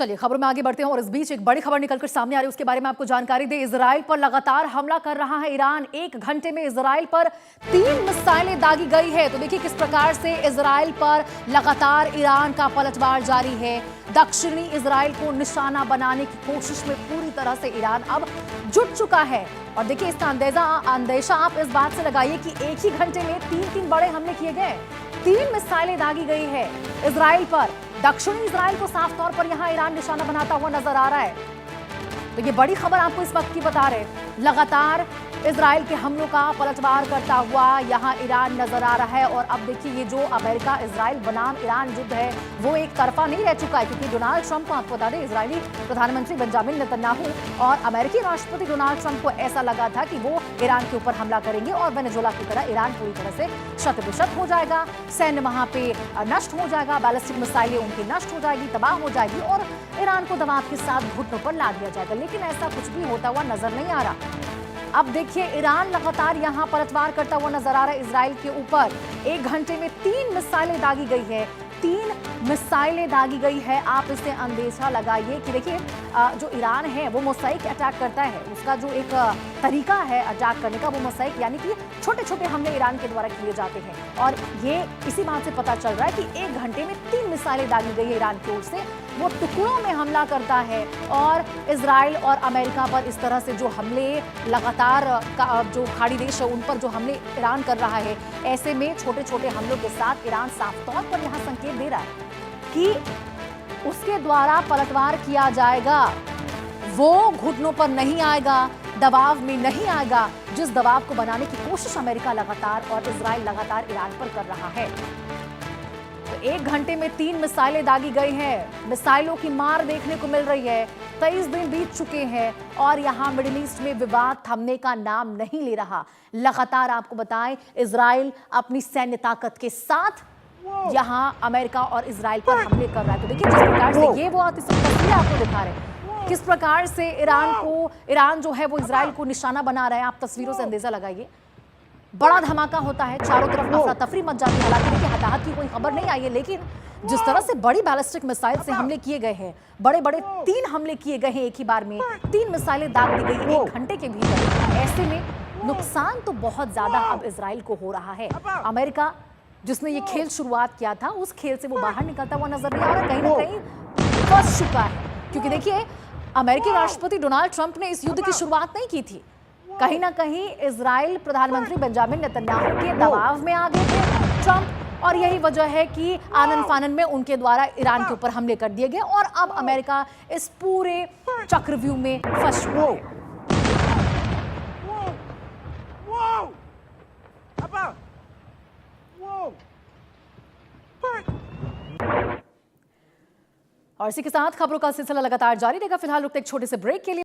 चलिए खबरों में आगे बढ़ते हैं और इस बीच एक बड़ी खबर निकलकर सामने आ रही है, उसके बारे में आपको जानकारी दे। इजराइल पर लगातार हमला कर रहा है ईरान। एक घंटे में इजराइल पर 3 मिसाइलें दागी गई है। तो देखिए किस प्रकार से इजराइल पर लगातार ईरान का पलटवार जारी है। दक्षिणी इजराइल को निशाना बनाने की कोशिश में पूरी तरह से ईरान अब जुट चुका है। और देखिए इसका अंदेशा आप इस बात से लगाइए कि एक ही घंटे में 3 बड़े हमले किए गए। 3 मिसाइलें दागी गई है इजराइल पर। दक्षिणी इजराइल को साफ तौर पर यहां ईरान निशाना बनाता हुआ नजर आ रहा है। तो ये बड़ी खबर आपको इस वक्त की बता रहे। लगातार इजराइल के हमलों का पलटवार करता हुआ यहां ईरान नजर आ रहा है। और अब देखिए ये जो अमेरिका इजराइल बनाम ईरान युद्ध है वो एक तरफा नहीं रह चुका है, क्योंकि डोनाल्ड ट्रंप को आपको बता दें, इजरायली प्रधानमंत्री बेंजामिन नेतन्याहू और अमेरिकी राष्ट्रपति डोनाल्ड ट्रंप को ऐसा लगा था कि वो ईरान के ऊपर हमला करेंगे और वेनेजुएला की तरह ईरान पूरी तरह से शत-बिशत हो जाएगा, सैन्य वहां पे नष्ट हो जाएगा, बैलिस्टिक मिसाइलें उनकी नष्ट हो जाएगी, तबाह हो जाएगी और ईरान को दबाव के साथ घुटनों पर ला दिया जाएगा। लेकिन ऐसा कुछ भी होता हुआ नजर नहीं आ रहा। अब देखिए ईरान लगातार यहां पलटवार करता हुआ नजर आ रहा है इजराइल के ऊपर। एक घंटे में 3 मिसाइलें दागी गई है। 3 मिसाइलें दागी गई है। आप इससे अंदेशा लगाइए कि देखिए जो ईरान है वो मोसाइक अटैक करता है। उसका जो एक तरीका है अटैक करने का वो मोसाइक, यानी कि छोटे छोटे हमले ईरान के द्वारा किए जाते हैं। और ये इसी बात से पता चल रहा है कि एक घंटे में 3 मिसाइलें दागी गई है ईरान की ओर से। वो टुकड़ों में हमला करता है और इजराइल और अमेरिका पर इस तरह से जो हमले लगातार जो खाड़ी देश है उन पर जो हमले ईरान कर रहा है, ऐसे में छोटे छोटे हमलों के साथ ईरान साफ तौर पर यहां संकेत दे रहा है कि उसके द्वारा पलटवार किया जाएगा। वो घुटनों पर नहीं आएगा, दबाव में नहीं आएगा, जिस दबाव को बनाने की कोशिश अमेरिका लगातार और इजराइल लगातार ईरान पर कर रहा है। तो एक घंटे में 3 मिसाइलें दागी गई हैं। मिसाइलों की मार देखने को मिल रही है। 23 दिन बीत चुके हैं और यहां मिडिल ईस्ट में विवाद थमने का नाम नहीं ले रहा। लगातार आपको बताएं, इजराइल अपनी सैन्य ताकत के साथ यहां अमेरिका और इजराइल पर हमले कर रहा है। तो देखिए जिस प्रकार से ये वो तस्वीर आपको दिखा रहे हैं, किस प्रकार से ईरान जो है वो इजराइल को निशाना बना रहा है। आप तस्वीरों से अंदेशा लगाइए। बड़ा धमाका होता है, चारों तरफ अफरा तफरी मच जाती है। हालांकि देखिए हताहत की कोई खबर नहीं आई है, लेकिन जिस तरह से बड़ी बैलिस्टिक मिसाइल से हमले किए गए हैं, बड़े बड़े 3 हमले किए गए हैं एक ही बार में, 3 मिसाइलें दाग दी गई एक घंटे के भीतर। ऐसे में नुकसान तो बहुत ज्यादा अब इजराइल को हो रहा है। अमेरिका जिसने ये खेल शुरुआत किया था, उस खेल से वो बाहर निकलता हुआ नजर नहीं आ रहा, कहीं ना कहीं फंस चुका है। क्योंकि देखिए अमेरिकी राष्ट्रपति डोनाल्ड ट्रंप ने इस युद्ध की शुरुआत नहीं की थी। कहीं ना कहीं इजराइल प्रधानमंत्री बेंजामिन नेतन्याहू के दबाव में आ गए थे ट्रंप, और यही वजह है कि आनन फानन में उनके द्वारा ईरान के ऊपर हमले कर दिए गए और अब अमेरिका इस पूरे चक्रव्यूह में फंस चुका है। और इसी के साथ खबरों का सिलसिला लगातार जारी रहेगा। फिलहाल रुकते एक छोटे से ब्रेक के लिए।